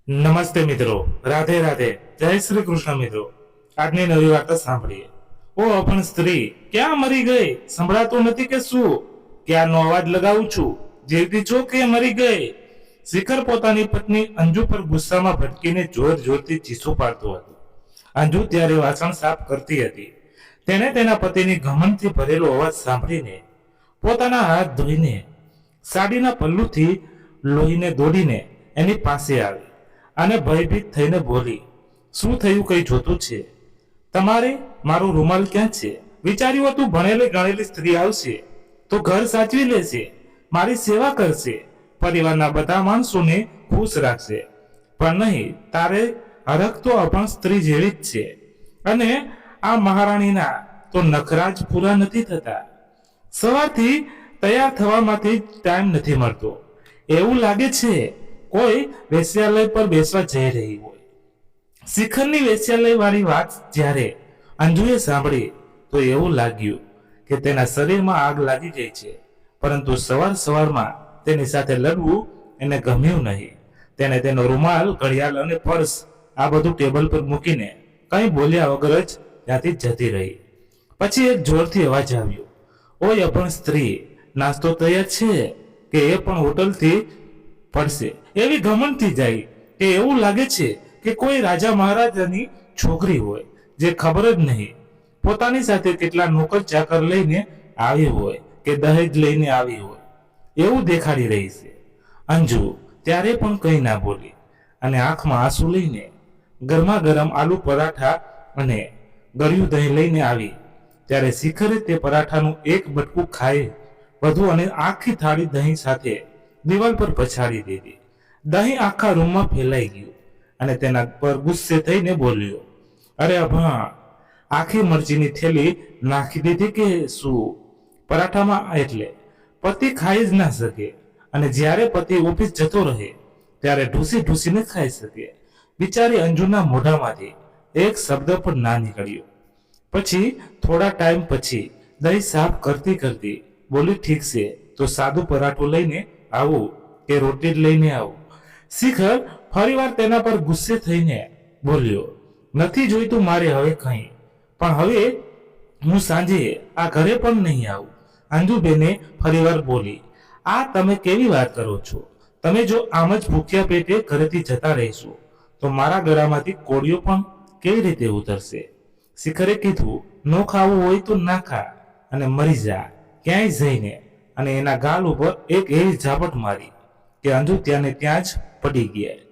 નમસ્તે મિત્રો, રાધે રાધે, જય શ્રી કૃષ્ણ મિત્રો. આજની નવી વાર્તા સાંભળીએ. ઓ અપણ સ્ત્રી, ક્યાં મરી ગઈ? સંભળાતું નથી કે શું? ક્યારનો અવાજ લગાવું છું, જીવતી છો કે મરી ગઈ? શિખર પોતાની પત્ની અંજુ પર ગુસ્સામાં ભટકીને જોર જોરથી ચીસો પાડતો હતો. અંજુ ત્યારે વાસણ સાફ કરતી હતી. તેણે તેના પતિની ઘમંડથી ભરેલો અવાજ સાંભળીને પોતાના હાથ ધોઈને સાડીના પલ્લુથી લોહીને દોડીને એની પાસે આવી અને ભયભીત થઈને બોલી, શું થયું? કઈ જોતું છે? તમારે મારો રૂમાલ ક્યાં છે? વિચાર્યું હતું ભણેલી ગણેલી સ્ત્રી આવશે તો ઘર સાચવી લેશે, મારી સેવા કરશે, પરિવારના બધા માણસોને ખુશ રાખશે. પણ નહીં, તારે હરખ તો અપણ સ્ત્રી જેવી જ છે. અને આ મહારાણીના તો નખરા જ પૂરા નથી થતા. સવારથી તૈયાર થવામાંથી ટાઈમ નથી મળતો. એવું લાગે છે કોઈ વેશ્યાલય પર બેસવા જઈ રહી હોય. શિખરની વેશ્યાલય વાળી વાત જ્યારે અંજુએ સાંભળી તો એવું લાગ્યું કે તેના શરીરમાં આગ લાગી ગઈ છે. પરંતુ સવારમાં તેની સાથે લડવું એને ગમ્યું નહીં. તેને તેનો રૂમાલ, ઘડિયાળ અને પર્સ આ બધું ટેબલ પર મૂકીને કંઈ બોલ્યા વગર જ ત્યાંથી જતી રહી. પછી એક જોરથી અવાજ આવ્યો, ઓય અપણ સ્ત્રી, નાસ્તો તૈયાર છે કે એ પણ હોટલથી પડશે? એવી ઘમંડથી જાય કે એવું લાગે છે કે કોઈ રાજા મહારાજાની છોકરી હોય જે ખબર જ નહીં પોતાની સાથે કેટલા નોકર ચાકર લઈને આવી હોય કે દહેજ લઈને આવી હોય એવું દેખાડી રહી છે. અંજુ ત્યારે પણ કંઈ ના બોલી અને આંખમાં આંસુ લઈને ગરમા ગરમ આલુ પરાઠા અને ગળ્યું દહીં લઈને આવી. ત્યારે શિખરે તે પરાઠાનું એક બટકું ખાઈ વધુ અને આખી થાળી દહીં સાથે દિવાલ પર પછાડી દીધી. દહીં આખા રૂમમાં ફેલાઈ ગયું અને તેના પર ગુસ્સે થઈને બોલ્યો, અરે અભા, આખી મરચીની થેલી નાખી દીધી કે શું પરાઠામાં? એટલે પતિ ખાઈ જ ના શકે અને જ્યારે પતિ ઓફિસ જતો રહે ત્યારે ઢૂસી ઢૂસીને ખાઈ શકે. બિચારી અંજુના મોઢામાંથી એક શબ્દ પણ ના નીકળ્યો. પછી થોડા ટાઈમ પછી દહીં સાફ કરતી કરતી બોલી, ઠીક છે તો સાદું પરાઠું લઈને આવું કે રોટલી લઈને આવું? શિખર ફરીવાર તેના પર ગુસ્સે થઈને બોલ્યો, નથી જોઈતું મારે હવે કંઈ, પણ હવે હું સાંજે આ ઘરે પણ નહીં આવું. અંજુબેને ફરીવાર બોલી, આ તમે કેવી વાત કરો છો? તમે જો આમ જ ભૂખ્યા પેટે ઘરેથી જતા રહેશો તો મારા ગળામાંથી કોળિયો પણ કેવી રીતે ઉતરશે? શિખરે કીધું, ન ખાવું હોય તો ના ખા અને મરી જા ક્યાંય જઈને. અને એના ગાલ ઉપર એક એવી ઝાપટ મારી કે અંજુ ત્યાંને ત્યાં જ પડી ગયા.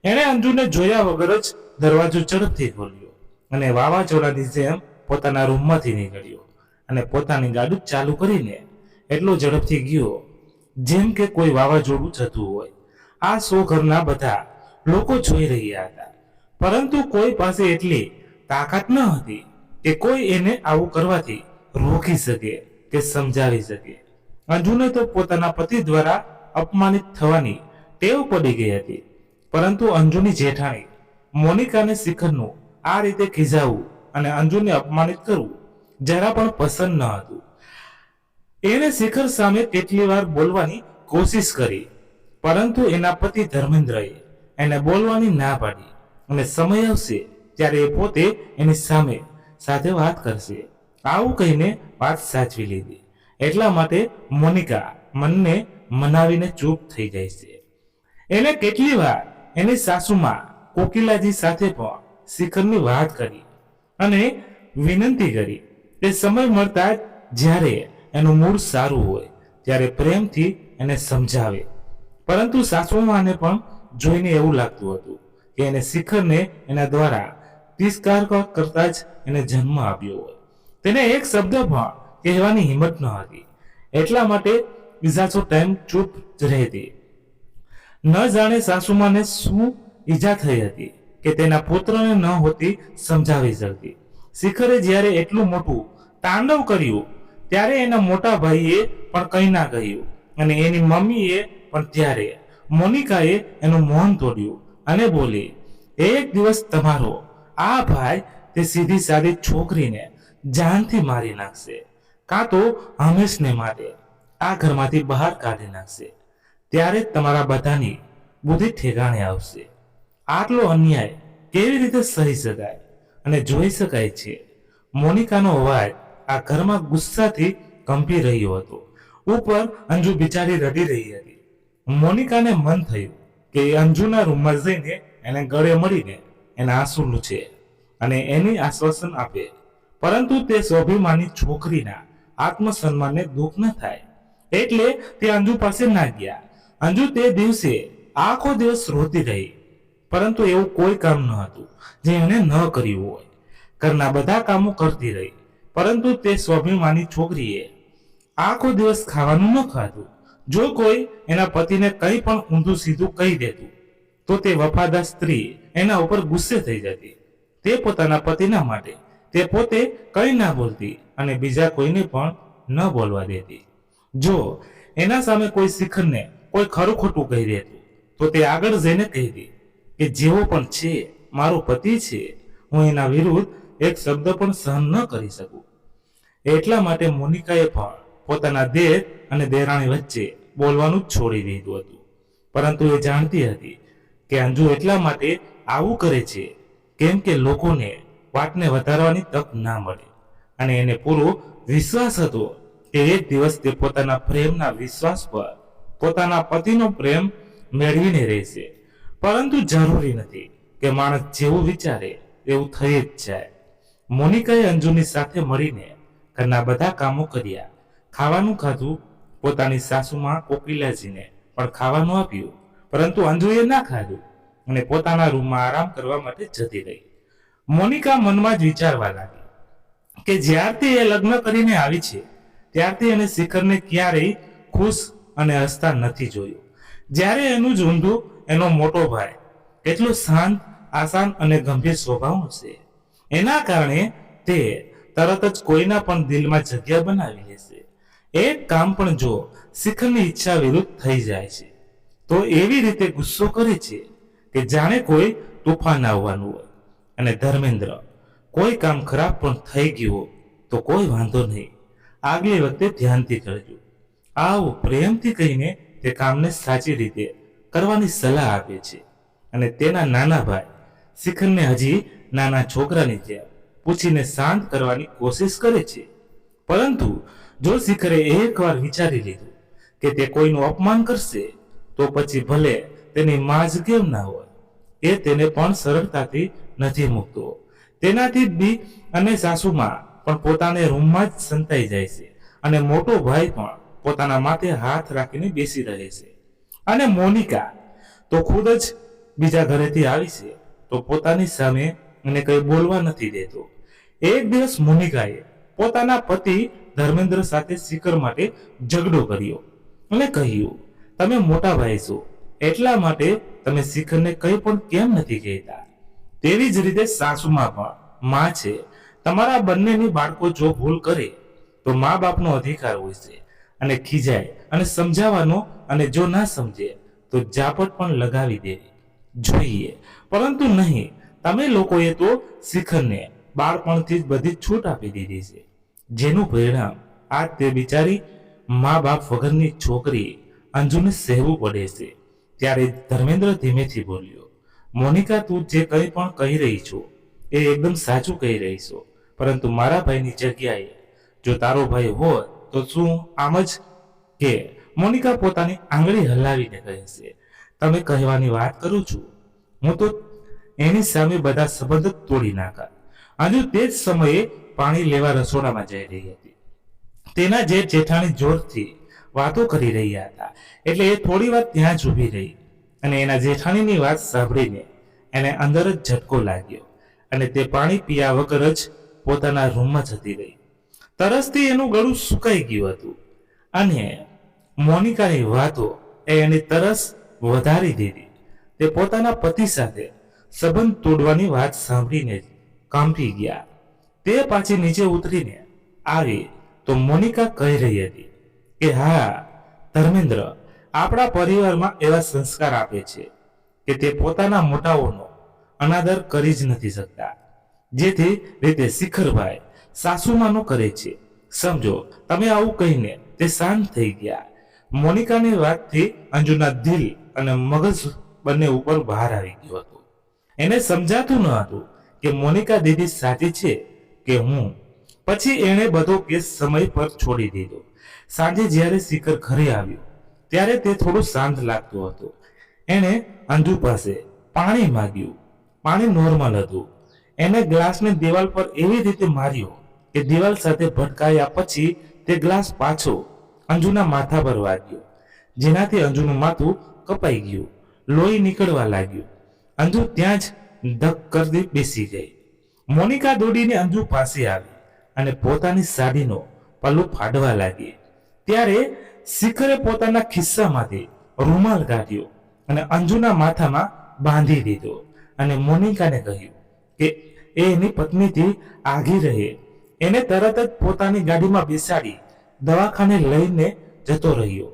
એણે અંજુને જોયા વગર જ દરવાજો ઝડપથી ખોલ્યો અને વાવાઝોડાની જેમ પોતાના રૂમમાંથી નીકળ્યો અને પોતાની ગાડી ચાલુ કરીને એટલો ઝડપથી ગયો જેમ કે કોઈ વાવાઝોડું જતું હોય. આ સો ઘરના બધા લોકો જોઈ રહ્યા હતા, પરંતુ કોઈ પાસે એટલી તાકાત ન હતી કે કોઈ એને આવું કરવાથી રોકી શકે કે સમજાવી શકે. અંજુને તો પોતાના પતિ દ્વારા અપમાનિત થવાની ટેવ પડી ગઈ હતી, પરંતુ અંજુની જેઠાણી મોનિકાને શિખરનું આ રીતે ખીજાવવું અને અંજુને અપમાનિત કરવું જરા પણ પસંદ ન હતું. એને શિખર સામે કેટલી વાર બોલવાની કોશિશ કરી, પરંતુ એના પતિ ધર્મેન્દ્રએ એને બોલવાની ના પાડી અને સમય આવશે ત્યારે એ પોતે એની સામે સાથે વાત કરશે આવું કહીને વાત સાચવી લીધી. એટલા માટે મોનિકા મનને મનાવીને ચૂપ થઈ જાય છે. એને કેટલી વાર એની સાસુમાં કોકિલાજી સાથે પણ શિખરની વાત કરી અને વિનંતી કરી કે સમય મળતા જ્યારે એનું મૂડ સારું હોય ત્યારે પ્રેમથી એને સમજાવે, પરંતુ સાસુમાને પણ જોઈને એવું લાગતું હતું કે એને શિખરને એના દ્વારા તિરસ્કાર કરતા જ એને જન્મ આપ્યો હોય. તેને એક શબ્દ પણ કહેવાની હિંમત ન હતી, એટલા માટે ઈજાસો ટાઈમ ચૂપ જ રહેતી. ન જાણે સાસુમાને શું ઈજા થઈ હતી કે તેના પુત્રને ન હોતી સમજાવી શકતી. શિખરે જ્યારે એટલું મોટું તાંડવ કર્યું ત્યારે એના મોટા ભાઈએ પણ કંઈ ના કહ્યું અને એની મમ્મીએ પણ. ત્યારે મોનિકાએ એનું મૌન તોડ્યું અને બોલી, એક દિવસ તમારો આ ભાઈ તે સીધી સાદી છોકરીને જાનથી મારી નાખશે, કાં તો હંમેશને માટે આ ઘરમાંથી બહાર કાઢી નાખશે. ત્યારે તમારા બધાની બુદ્ધિ ઠેકાણે આવશે. આટલો અન્યાય કેવી રીતે સહી શકાય અને જોઈ શકાય છે? મોનિકાનો અવાજ આ ઘરમાં ગુસ્સાથી કંપી રહ્યો હતો. ઉપર અંજુ બિચારી રડી રહી હતી. મોનિકાને મન થયું કે એ અંજુના રૂમમાં જઈને એને ગળે મળીને એના આંસુ લૂછે અને એની આશ્વાસન આપે, પરંતુ તે સ્વાભિમાની છોકરીના આત્મસન્માનને દુઃખ ન થાય એટલે તે અંજુ પાસે ના ગયા. અંજુ તે દિવસે આખો દિવસ રોતી રહી, પરંતુ એવું કોઈ કામ ન હતું જે એણે ન કર્યું હોય. ઘરના બધા કામો કરતી રહી, પરંતુ તે સ્વાભિમાની છોકરીએ આખો દિવસ ખાવાનું ન ખાધું. જો કોઈ એના પતિને કંઈ પણ ઊંધું સીધું કહી દેતું તો તે વફાદાર સ્ત્રી એના ઉપર ગુસ્સે થઈ જતી. તે પોતાના પતિના માટે તે પોતે કંઈ ના બોલતી અને બીજા કોઈને પણ ન બોલવા દેતી. જો એના સામે કોઈ શિખરને કોઈ ખરું ખોટું કહી દેતું તો તે આગળ જઈને કહેતી કે જેવો પણ છે મારો પતિ છે, હું એના વિરુદ્ધ એક શબ્દ પણ સહન ન કરી શકું. એટલા માટે મોનિકાએ પણ પોતાના દેર અને દેરાણી વચ્ચે બોલવાનું જ છોડી દીધું હતું. પરંતુ એ જાણતી હતી કે અંજુ એટલા માટે આવું કરે છે કેમ કે લોકોને વાતને વધારવાની તક ના મળે, અને એને પૂરો વિશ્વાસ હતો કે એક દિવસ તે પોતાના પ્રેમના વિશ્વાસ પર પોતાના પતિનો પ્રેમ મેળવીને રહેશે. પરંતુ જરૂરી નથી કે માણસ જેવું વિચારે એવું થઈ જ જાય. મોનિકાએ અંજુની સાથે મળીને ઘરના બધા કામો કર્યા, ખાવાનું ખાધું. પોતાની સાસુમાં કોકિલાજીને પણ ખાવાનું આપ્યું, પરંતુ અંજુએ ના ખાધું અને પોતાના રૂમમાં આરામ કરવા માટે જતી રહી. મોનિકા મનમાં જ વિચારવા લાગી કે જ્યારથી એ લગ્ન કરીને આવી છે ત્યારથી એને શિખરને ક્યારેય ખુશ અને હસતા નથી જોયું. જ્યારે એનું જ ઊંધું એનો મોટો ભાઈ એટલો શાંત, આસાન અને ગંભીર સ્વભાવનો છે. એના કારણે તે તરત જ કોઈના પણ દિલમાં જગ્યા બનાવી લેશે. એક કામ પણ જો શિખરની ઈચ્છા વિરુદ્ધ થઈ જાય છે તો એવી રીતે ગુસ્સો કરે છે કે જાણે કોઈ તોફાન આવવાનું હોય. અને ધર્મેન્દ્ર, કોઈ કામ ખરાબ પણ થઈ ગયું તો કોઈ વાંધો નહીં, આગલી વખતે ધ્યાનથી કરજો. આવું પ્રેમથી કહીને તે કામને સાચી રીતે કરવાની સલાહ આપે છે. અને તેના નાના ભાઈ શિખરને હજી નાના છોકરાની જેમ પૂછીને શાંત કરવાની કોશિશ કરે છે. પરંતુ જો શિખરે એકવાર વિચારી લીધું કે તે કોઈનું અપમાન કરશે તો પછી ભલે તેની માં જ કેમ ના હોય, એ તેને પણ સરળતાથી નથી મૂકતો. તેનાથી બી અને સાસુમાં પણ પોતાને રૂમમાં જ સંતાઈ જાય છે, અને મોટો ભાઈ પણ પોતાના માથે હાથ રાખીને બેસી રહે છે. અને મોનિકા તો ખુદ જ બીજા ઘરેથી આવી છે તો પોતાની સામે એને કંઈ બોલવા નથી દેતો. એક દિવસ મોનિકાએ પોતાના પતિ ધર્મેન્દ્ર સાથે શિખર માટે ઝઘડો કર્યો અને કહ્યું, તમે મોટા ભાઈ છો એટલા માટે તમે શિખરને કંઈ પણ કેમ નથી કહેતા? તેવી જ રીતે સાસુમાં પણ માં છે. તમારા બંનેની બાળકો જો ભૂલ કરે તો મા બાપનો અધિકાર હોય છે અને ખીજાય અને સમજાવવાનો, અને જો ના સમજે તો ઝાપટ પણ લગાવી દેવી જોઈએ. પરંતુ નહીં, તમે લોકોએ તો શિખરને બાળપણથી જ બધી છૂટ આપી દીધી છે, જેનું પરિણામ આજ તે બિચારી મા બાપ વગરની છોકરી અંજુને સહેવું પડે છે. ત્યારે ધર્મેન્દ્ર ધીમેથી બોલ્યો, મોનિકા, તું જે કંઈ પણ કહી રહી છો એ એકદમ સાચું કહી રહી છો, પરંતુ મારા ભાઈની જગ્યાએ જો તારો ભાઈ હોત તો શું આમ જ કે? મોનિકા પોતાની આંગળી હલાવીને કહે છે, તમે કહેવાની વાત કરું છું, હું તો એની સામે બધા સંબંધ તોડી નાખા. અંજુ તે જ સમયે પાણી લેવા રસોડામાં જઈ રહી હતી. તેના જેઠાણી જોરથી વાતો કરી રહ્યા હતા એટલે એ થોડી વાર ત્યાં જ ઊભી રહી, અને એના જેઠાણીની વાત સાંભળીને એને અંદર જ ઝટકો લાગ્યો અને તે પાણી પીયા વગર જ પોતાના રૂમમાં જતી રહી. તરસથી એનું ગળું સુકાઈ ગયું હતું અને મોનિકાની વાતો એની તરસ વધારી દીધી. તે પોતાના પતિ સાથે સંબંધ તોડવાની વાત સાંભળીને કાંપી ગયા. તે પાછી નીચે ઉતરીને આવી તો મોનિકા કહી રહી હતી કે હા ધર્મેન્દ્ર આપણા પરિવારમાં એવા સંસ્કાર આપે છે કે તે પોતાના મોટાઓનો અનાદર કરી જ નથી શકતા, જેથી રીતે શિખરભાઈ સાસુમાનો કરે છે. સમજો, તમે આવું કહીને તે શાંત થઈ ગયા. મોનિકાની વાતથી અંજુના દિલ અને મગજ બંને ઉપર બહાર આવી ગયો હતો. એને સમજાતું ન હતું કે મોનિકા દીદી સાચી છે કે હું. પછી એણે બધો કેસ સમય પર છોડી દીધો. સાંજે જ્યારે શિખર ઘરે આવ્યો ત્યારે તે થોડું શાંત લાગતું હતું. એણે અંજુ પાસે પાણી માંગ્યું. પાણી નોર્મલ હતું. એને ગ્લાસને દિવાલ પર એવી રીતે માર્યો કે દિવાલ સાથે ભટકાયા પછી તે ગ્લાસ પાછો અંજુના માથા પર વાગ્યો, જેનાથી અંજુનું માથું કપાઈ ગયું, લોહી નીકળવા લાગ્યું. અંજુ ત્યાં જ ધક કરી બેસી ગઈ. મોનિકા દોડીને અંજુ પાસે આવી અને પોતાની સાડીનો પલ્લું ફાડવા લાગી. ત્યારે શિખરે પોતાના ખિસ્સામાંથી રૂમાલ કાઢ્યો અને અંજુના માથામાં બાંધી દીધો અને મોનિકાને કહ્યું કે એ એની પત્નીથી આઘી રહે. એને તરત જ પોતાની ગાડીમાં બેસાડી દવાખાને લઈને જતો રહ્યો.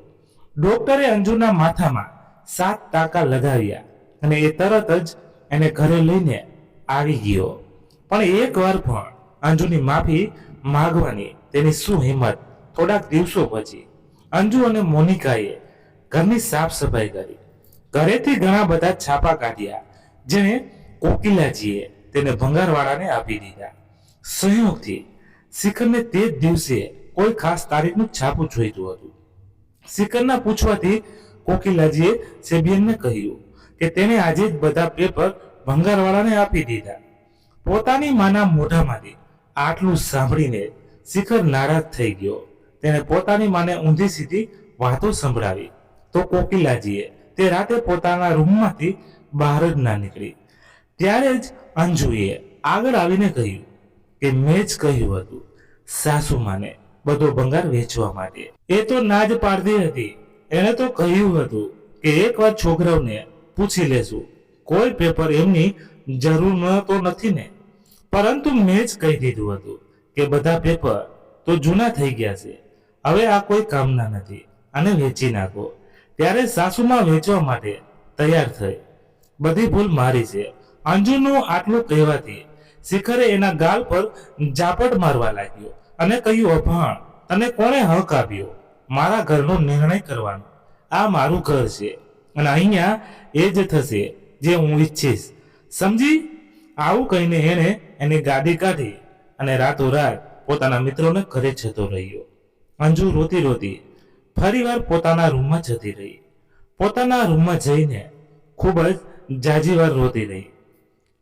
ડોક્ટરે અંજુના માથામાં 7 ટાંકા લગાવ્યા અને એ તરત જ એને ઘરે લઈને આવી ગયો. પણ એક વાર પણ અંજુની માફી માંગવાની તેની શું હિંમત. થોડાક દિવસો પછી અંજુ અને મોનિકાએ ઘરની સાફ સફાઈ કરી. ઘરેથી ઘણા બધા છાપા કાઢ્યા, જેને કોકિલાજીએ તેને ભંગારવાળાને આપી દીધા. સંયોગથી શિખરને તે જ દિવસે કોઈ ખાસ તારીખનું છાપું જોઈતું હતું. શિખરના પૂછવાથી કોકિલાજીએ સેબિયનને કહ્યું કે તેણે આજે જ બધા પેપર ભંગારવાળાને આપી દીધા. પોતાની માના મોઢામાંથી આટલું સાંભળીને શિખર નારાજ થઈ ગયો. તેણે પોતાની માને ઊંધી સીધી વાતો સંભળાવી તો કોકિલાજીએ તે રાતે પોતાના રૂમમાંથી બહાર જ ના નીકળી. ત્યારે જ અંજુએ આગળ આવીને કહ્યું કે મેં જ કહ્યું હતું સાસુમાને બધો ભંગાર વેચવા માટે. એ તો ના જ પાડતી હતી. એણે તો કહ્યું હતું કે એકવાર છોકરાઓને પૂછી લેશું, કોઈ પેપર એમની જરૂર તો નથી ને. પરંતુ મેં જ કહી દીધું હતું કે બધા પેપર તો જૂના થઈ ગયા છે, હવે આ કોઈ કામના નથી, અને વેચી નાખો. ત્યારે સાસુમાં વેચવા માટે તૈયાર થઈ. બધી ભૂલ મારી છે. અંજુનું આટલું કહેવાથી શિખરે એના ગાલ પર ઝાપટ મારવા લાગ્યો અને કહ્યું, અભાણ, તને કોણે હક આપ્યો મારા ઘરનો નિર્ણય કરવાનો? આ મારું ઘર છે અને અહીંયા એ જ થશે જે હું ઈચ્છીશ, સમજી? આવું કહીને એણે એની ગાડી કાઢી અને રાતોરાત પોતાના મિત્રોને ઘરે જતો રહ્યો. અંજુ રોતી રોતી ફરીવાર પોતાના રૂમમાં જતી રહી. પોતાના રૂમમાં જઈને ખૂબ જ જાજી વાર રોતી રહી.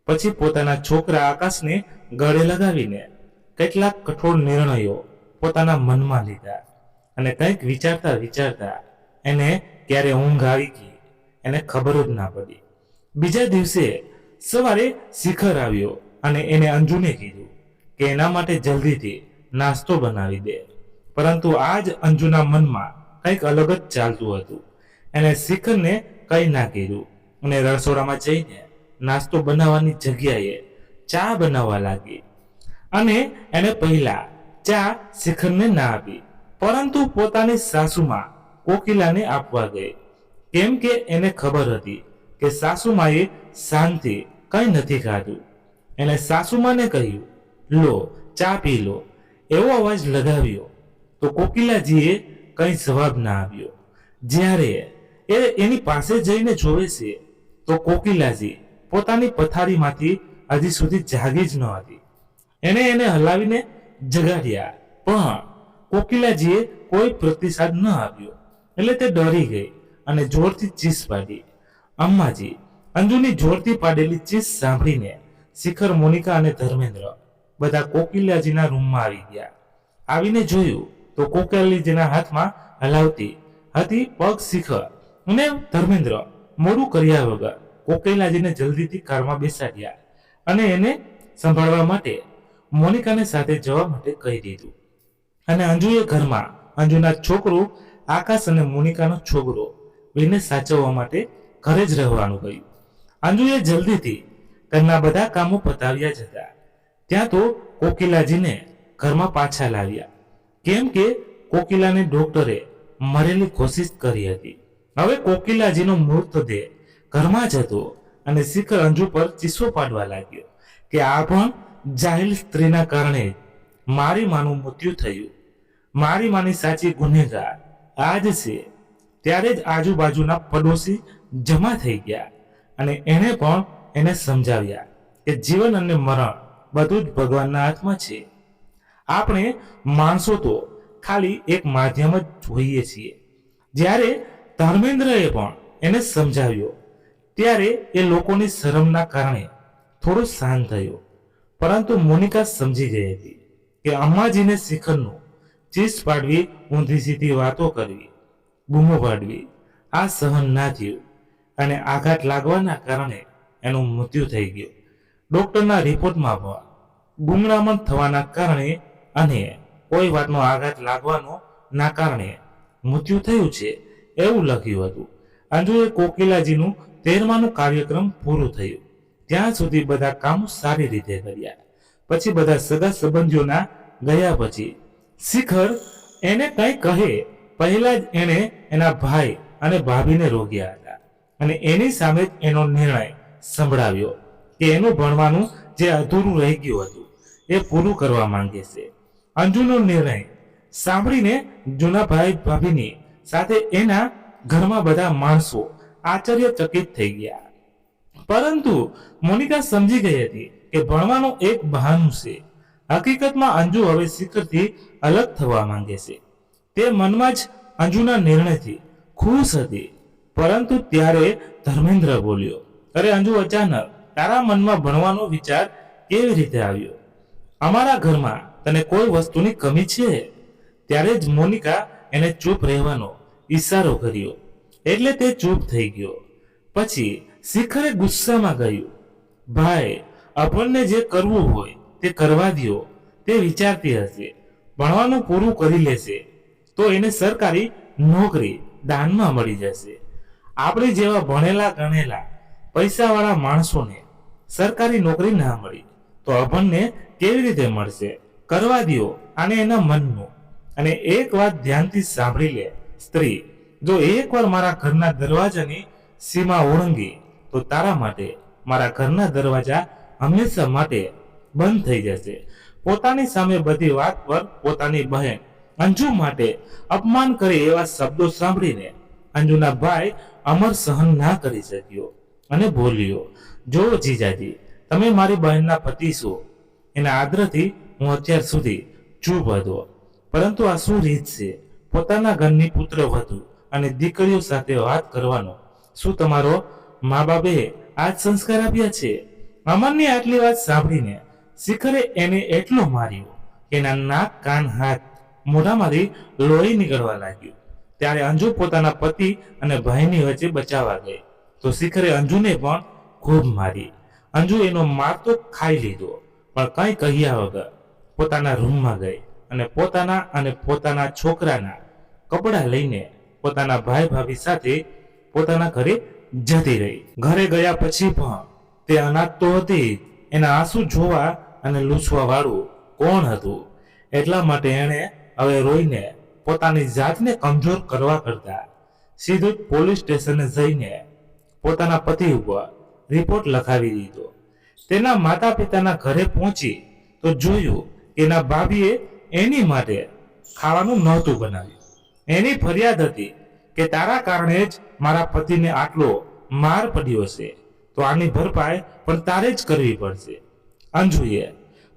પછી પોતાના છોકરા આકાશને ગળે લગાવીને કેટલાક કઠોર નિર્ણયો પોતાના મનમાં લીધા અને કંઈક વિચારતા વિચારતા એને ક્યારે ઊંઘ આવી ગઈ એને ખબર જ ના પડી. બીજા દિવસે સવારે શિખર આવ્યો અને એને અંજુને કીધું કે એના માટે જલ્દીથી નાસ્તો બનાવી દે. પરંતુ આજ અંજુના મનમાં કંઈક અલગ જ ચાલતું હતું. એને શિખરને કંઈ ના કીધું અને રસોડામાં જઈને નાસ્તો બનાવવાની જગ્યાએ ચા બનાવવા લાગી. અને એને પહેલા ચા શિખરને ના આપી, પરંતુ પોતાની સાસુમાં કોકિલાને આપવા ગઈ, કેમ કે એને ખબર હતી કે સાસુમાએ શાંતિ કંઈ નથી ખાધું. એને સાસુમાને કહ્યું, લો ચા પી લો. એવો અવાજ લગાવ્યો તો કોકિલાજીએ કંઈ જવાબ ના આવ્યો. જ્યારે એ એની પાસે જઈને જોવે છે તો કોકિલાજી પોતાની પથારીમાંથી હજી સુધી જાગી જ ન હતી. એને હલાવીને જગાડ્યા, પણ કોકિલાજીએ કોઈ પ્રતિસાદ ન આપ્યો. એટલે તે ડરી ગઈ અને જોરથી ચીસ પાડી. અમ્માજી! અંજુની જોરથી પાડેલી ચીસ સાંભળીને શિખર, મોનિકા અને ધર્મેન્દ્ર બધા કોકિલાજીના રૂમમાં આવી ગયા. આવીને જોયું તો કોકિલાજીના હાથમાં હલાવતી હતી પગ શિખર અને ધર્મેન્દ્ર મોડું કર્યા વગર કોકિલાજીને જલ્દીથી કારમાં બેસાડ્યા અને એને સંભાળવા માટે મોનિકાને સાથે જવા માટે કહી દીધું. અને અંજુએ ઘરમાં અંજુના છોકરો આકાશ અને મોનિકાનો છોકરો બેને સાચવવા માટે ઘરે જ રહેવાનું કહ્યું. અંજુએ જલ્દીથી ઘરના બધા કામો પતાવ્યા જ હતા ત્યાં તો કોકિલાજીને ઘરમાં પાછા લાવ્યા, કેમ કે કોકિલાને ડોક્ટરે મરેલી કોશિશ કરી હતી. હવે કોકિલાજીનો મૃતદેહ ઘરમાં જ હતો અને શિખર અંજુ પર ચીસો પાડવા લાગ્યો કે આ પણ જાહેર સ્ત્રીના કારણે મારી માનું મૃત્યુ થયું. મારી માની સાચી ગુનેગાર આ જ છે. ત્યારે જ આજુબાજુના પડોશી જમા થઈ ગયા અને એણે પણ એને સમજાવ્યા કે જીવન અને મરણ બધું જ ભગવાનના હાથમાં છે. આપણે માણસો તો ખાલી એક માધ્યમ જ જોઈએ છીએ. જ્યારે ધર્મેન્દ્રએ પણ એને સમજાવ્યો ત્યારે એ લોકોની શરમના કારણે થોડો શાંત થયો. પરંતુ મોનિકા સમજી ગઈ હતી કે અમ્માજીને શિખરનું ચીસ પાડવી, ઊંધી સીધી વાતો કરવી, બૂમો પાડવી આ સહન ના થયું અને આઘાત લાગવાના કારણે એનું મૃત્યુ થઈ ગયું. ડોક્ટરના રિપોર્ટમાં પણ ગુંગળામણ થવાના કારણે અને કોઈ વાતનો આઘાત લાગવાનો ના કારણે મૃત્યુ થયું છે એવું લખ્યું હતું. અંજુએ કોકિલાજીનું 13માનું કાર્યક્રમ પૂરું થયું ત્યાં સુધી બધા કામ સારી રીતે કર્યા. પછી બધા સગા સંબંધીઓના ગયા પછી શિખર એને કંઈ કહે પહેલા જ એણે એના ભાઈ અને ભાભીને રોક્યા હતા અને એની સામે જ એનો નિર્ણય સંભળાવ્યો કે એનું ભણવાનું જે અધૂરું રહી ગયું હતું એ પૂરું કરવા માંગે છે. અંજુનો નિર્ણય સાંભળીને જૂના ભાઈ ભાભીની સાથે એના ઘરમાં બધા માણસો આશ્ચર્યચકિત થઈ ગયા. પરંતુ મોનિકા સમજી ગઈ હતી કે ભણવાનું એક બહાનું છે. હકીકતમાં અંજુ હવે શિખરથી અલગ થવા માંગે છે. તે મનમાં જ અંજુના નિર્ણયથી ખુશ હતી. પરંતુ ત્યારે ધર્મેન્દ્ર બોલ્યો, અરે અંજુ, અચાનક તારા મનમાં ભણવાનો વિચાર કેવી રીતે આવ્યો? અમારા ઘરમાં તને કોઈ વસ્તુની કમી છે? ત્યારે જ મોનિકા એને ચૂપ રહેવાનો ઈશારો કર્યો એટલે તે ચૂપ થઈ ગયો. પછી શિખરે ગુસ્સામાં કહ્યું, ભાઈ, આપણને જે કરવું હોય તે કરવા દો. તે વિચારતી હશે ભણવાનું પૂરું કરી લેશે તો એને સરકારી નોકરી દાનમાં મળી જશે. આપણે જેવા ભણેલા ગણેલા પૈસાવાળા માણસોને સરકારી નોકરી ના મળી તો આપણને કેવી રીતે મળશે? કરવા દો આને એના મનનું. અને એક વાત ધ્યાનથી સાંભળી લે સ્ત્રી, જો એકવાર મારા ઘરના દરવાજાની સીમા ઓળંગી તો તારા માટે મારા ઘરના દરવાજા હંમેશા માટે બંધ થઈ જશે. પોતાની સામે બધી વાત પર પોતાની બહેન અંજુ માટે અપમાન કરે એવા શબ્દો સાંભળીને અંજુના ભાઈ અમર સહન ના કરી શક્યો અને બોલ્યો, જો જીજાજી, તમે મારી બહેનના પતિ છો. એના આદરથી હું અત્યાર સુધી ચૂપ હતો, પરંતુ આ શું રીત છે પોતાના ઘરની પુત્ર વધુ અને દીકરીઓ સાથે વાત કરવાનો? શું તમારો મા બાપે આ જ સંસ્કાર આપ્યા છે? અમરની આટલી વાત સાંભળીને શિખરે એને એટલો માર્યો કે એના નાક, કાન, હાથ, મોઢામાંથી લોહી નીકળવા લાગ્યું. ત્યારે અંજુ પોતાના પતિ અને ભાઈની વચ્ચે બચાવવા ગઈ તો શિખરે અંજુને પણ ખૂબ મારી. અંજુ એનો માર તો ખાઈ લીધો પણ કંઈ કહ્યા વગર પોતાના રૂમમાં ગઈ અને પોતાના છોકરાના કપડાં લઈને પોતાના ભાઈ ભાભી સાથે પોતાના ઘરે જતી રહી. ઘરે ગયા પછી પણ તે અનાથ તો હતી. એના આંસુ જોવા અને લૂછવા વાળું કોણ હતું? એટલા માટે એણે હવે રોઈને પોતાની જાતને કમજોર કરવા કરતા સીધું પોલીસ સ્ટેશને જઈને પોતાના પતિ ઉપર રિપોર્ટ લખાવી દીધો. તેના માતા પિતાના ઘરે પહોંચી તો જોયું કે એના ભાભીએ એની માટે ખાવાનું નહોતું બનાવ્યું. એની ફરિયાદ હતી કે તારા કારણે જ મારા પતિને આટલો માર પડ્યો છે, તો આની ભરપાઈ પણ તારે જ કરવી પડશે. અંજુએ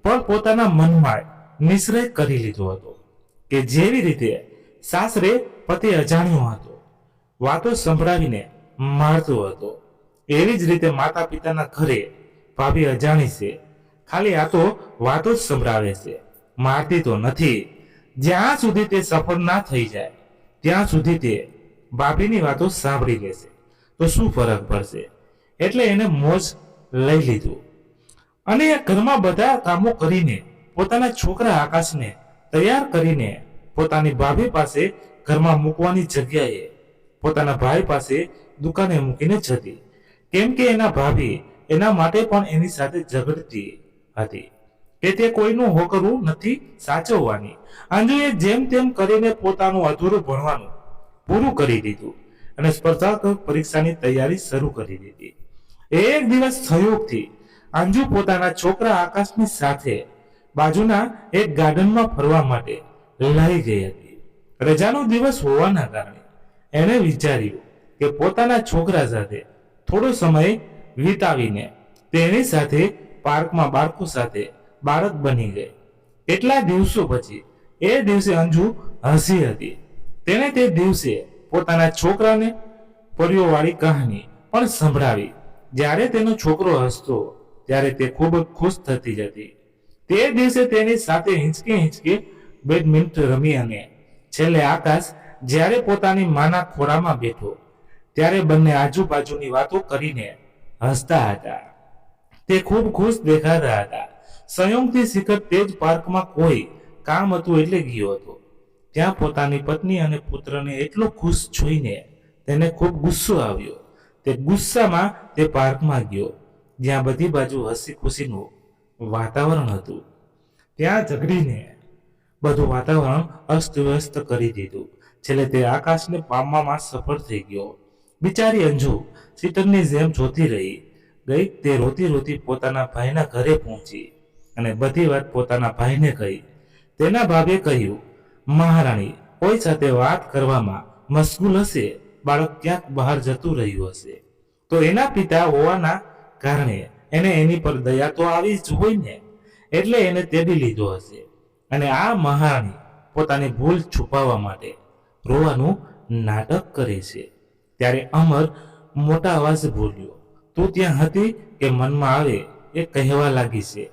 પણ પોતાના મનમાં નિશ્ચય કરી લીધો હતો કે જેવી રીતે સાસરે પતિ અજાણ્યો હતો, વાતો સંભળાવીને મારતો હતો, એવી જ રીતે માતા પિતાના ઘરે ભાભી અજાણી છે. ખાલી આ તો વાતો જ સંભળાવે છે, મારતી તો નથી. જ્યાં સુધી તે સફળ ના થઈ જાય ત્યાં સુધી તે ભાભીની વાતો સાંભળી લેશે તો શું ફરક પડશે? એટલે એને મોજ લઈ લીધું અને ઘરમાં બધા કામો કરીને પોતાના છોકરા આકાશને તૈયાર કરીને પોતાની ભાભી પાસે ઘરમાં મૂકવાની જગ્યાએ પોતાના ભાઈ પાસે દુકાને મૂકીને જતી, કેમ કે એના ભાભી એના માટે પણ એની સાથે ઝઘડતી હતી કે તે કોઈનું હોકરું નથી સાચવવાની. અંજુએ જેમ તેમ કરીને પોતાનું અધૂરું ભણવાનું પૂરું કરી દીધું અને સ્પર્ધાત્મક પરીક્ષાની તૈયારી શરૂ કરી દીધી. એક દિવસ સંયોગથી અંજુ પોતાના છોકરા આકાશની સાથે બાજુના એક ગાર્ડનમાં ફરવા માટે લઈ ગઈ હતી. રજાનો દિવસ હોવાના કારણે એણે વિચાર્યું કે પોતાના છોકરા સાથે થોડો સમય વિતાવીને તેની સાથે પાર્કમાં બાળકો સાથે બાળક બની ગઈ. એટલા દિવસો પછી એ દિવસે અંજુ હસી હતી. તેણે તે દિવસે પોતાના છોકરાને પરીઓવાળી કહાની પણ સંભળાવી. જ્યારે તેનો છોકરો હસતો ત્યારે તે ખૂબ ખુશ થતી જતી. તે દિવસે તેની સાથે હિંચકે હિંચકે બેડમિન્ટન રમી અને છેલ્લે આકાશ જ્યારે પોતાની માના ખોળામાં બેઠો ત્યારે બંને આજુબાજુની વાતો કરીને હસતા હતા. તે ખૂબ ખુશ દેખાતા હતા. સંયોગથી શિખર તે જ પાર્કમાં કોઈ કામ હતું એટલે ગયો હતો. ત્યાં પોતાની પત્ની અને પુત્રને એટલો ખુશ જોઈને તેને ખૂબ ગુસ્સો આવ્યો. તે ગુસ્સામાં તે પાર્કમાં ગયો જ્યાં બધી બાજુ હસી ખુશીનું વાતાવરણ હતું. ત્યાં ઝઘડીને બધું વાતાવરણ અસ્તવ્યસ્ત કરી દીધું. છેલ્લે તે આકાશને પામવામાં સફળ થઈ ગયો. બિચારી અંજુ શીતળની જેમ જોતી રહી ગઈ. તે રોતી રોતી પોતાના ભાઈના ઘરે પહોંચી અને બધી વાત પોતાના ભાઈને કહી. તેના ભાભે કહ્યું, મહારાણી કોઈ સાથે વાત કરવામાં મશગુલ હશે, બાળક ક્યાંક બહાર જતું રહ્યું હશે, તો એના પિતા હોવાના કારણે એને એની પર દયા તો આવી જ હોય ને, એટલે એને તેડી લીધો હશે. અને આ મહારાણી પોતાની ભૂલ છુપાવવા માટે રોવાનું નાટક કરે છે. ત્યારે અમર મોટા અવાજે બોલ્યો, તું ત્યાં હતી કે મનમાં આવે એ કહેવા લાગી છે.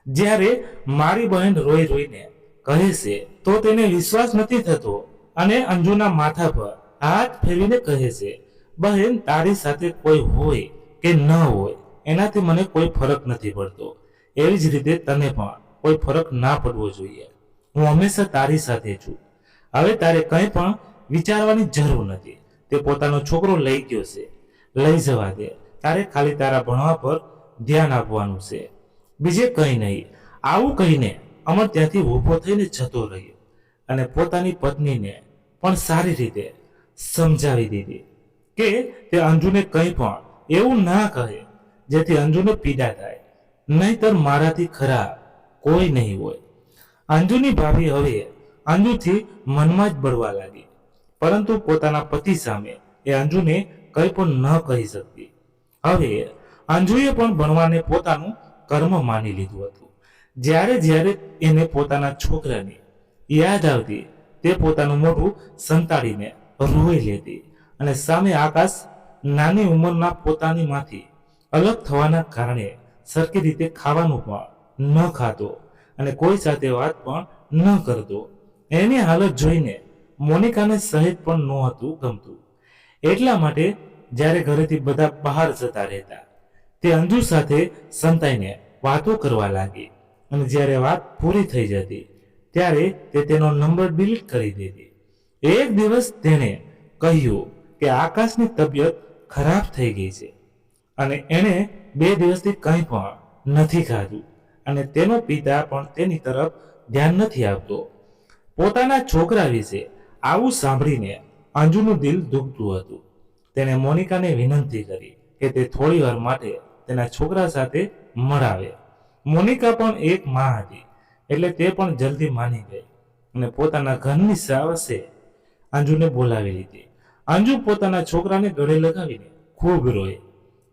જ્યારે મારી બહેન રોઈ રોઈને કહે છે તો તેને વિશ્વાસ નથી થતો અને અંજુના માથા પર હાથ ફેરવીને કહે છે, બહેન તારી સાથે કોઈ હોય કે ન હોય એનાથી મને કોઈ ફરક નથી પડતો. એવી જ રીતે તને પણ કોઈ ફરક ના પડવો જોઈએ. હું હંમેશા તારી સાથે છું. હવે તારે કંઈ પણ વિચારવાની જરૂર નથી. તે પોતાનો છોકરો લઈ ગયો છે, લઈ જવા દે. તારે ખાલી તારા ભણવા પર ધ્યાન આપવાનું છે, બીજે કંઈ નહીં. આવું કહીને અમર ત્યાંથી ઊભો થઈને જતો રહ્યો અને પોતાની પત્નીને પણ સારી રીતે સમજાવી દીધી કે તે અંજુને કંઈ પણ એવું ના કહે જેથી અંજુને પીડા થાય, નહીતર મારાથી ખરાબ કોઈ નહીં હોય. અંજુની ભાભી હવે અંજુથી મનમાં જ બળવા લાગી, પરંતુ પોતાના પતિ સામે એ અંજુને કંઈ પણ ન કહી શકતી. હવે અંજુએ પણ ભણવાને પોતાનું કર્મ માની લીધું હતું. જ્યારે જ્યારે એને પોતાના છોકરાની યાદ આવતી તે પોતાનું મોઢું સંતાડીને રોઈ લેતી અને સામે આકાશ નાની ઉંમરના પોતાનીમાંથી અલગ થવાના કારણે સરખી રીતે ખાવાનું પણ ન ખાતો અને કોઈ સાથે વાત પણ ન કરતો. એની હાલત જોઈને મોનિકાને સહેજ પણ નહોતું ગમતું. એટલા માટે જ્યારે ઘરેથી બધા બહાર જતા રહેતા તે અંજુ સાથે સંતાઈને વાતો કરવા લાગી અને જ્યારે વાત પૂરી થઈ જતી ત્યારે તે તેનો નંબર ડિલીટ કરી દેતી. એક દિવસ તેણે કહ્યું કે આકાશની તબિયત ખરાબ થઈ ગઈ છે અને એણે 2 દિવસથી કંઈ પણ નથી ખાધું અને તેનો પિતા પણ તેની તરફ ધ્યાન નથી આપતો. પોતાના છોકરા વિશે આવું સાંભળીને અંજુનું દિલ દુખતું હતું. તેણે મોનિકાને વિનંતી કરી કે તે થોડી વાર માટે તેના છોકરા સાથે મળાવે. મોનિકા પણ એક માં હતી એટલે તે પણ જલ્દી માની ગઈ અને પોતાના ઘરની સાવસે અંજુને બોલાવી લીધી. અંજુ પોતાના છોકરાને ગળે લગાવીને ખૂબ રોઈ,